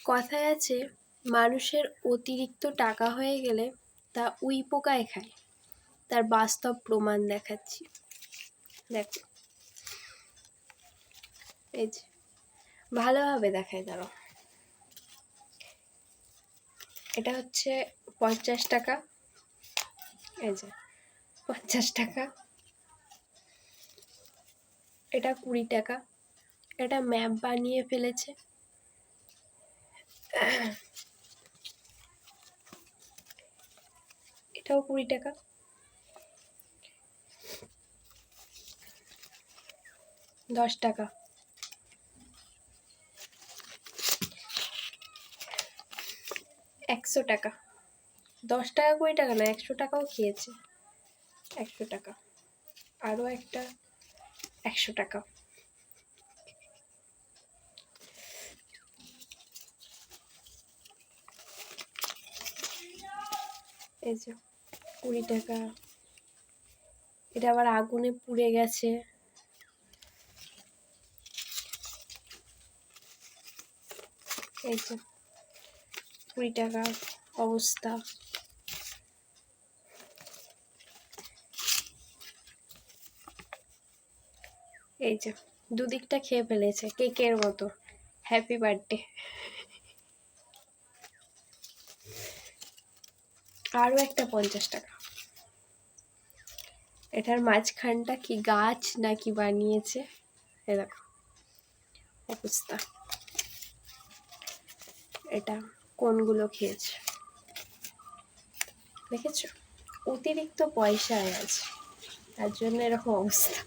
কথায় আছে, মানুষের অতিরিক্ত টাকা হয়ে গেলে তা উই পোকায় খায়। তার বাস্তব প্রমাণ দেখাচ্ছি। দেখো, এই যে ভালোভাবে দেখায়, দাঁড়াও। এটা হচ্ছে 50 টাকা, এই যে 50 টাকা। এটা 20 টাকা। এটা ম্যাপ বানিয়ে ফেলেছে। এটাও 20 টাকা। দশ টাকা। একশো টাকা। 10 টাকা 20 টাকা না, 100 টাকাও খেয়েছে। 100 টাকা। আরও একটা 100 টাকা। এই যে 20 টাকা। এটা আবার আগুনে পুড়ে গেছে। এই যে 20 টাকা অবস্থা। এই যে দুদিকটা খেয়ে ফেলেছে কেকের মতো। Happy birthday. আরও একটা 50 টাকা। এটার মাঝখানটা কি গাছ নাকি বানিয়েছে, এ দেখো অবস্থা। এটা কোনগুলো খেয়েছে দেখেছো? অতিরিক্ত পয়সায় আছে, তার জন্য এরকম অবস্থা।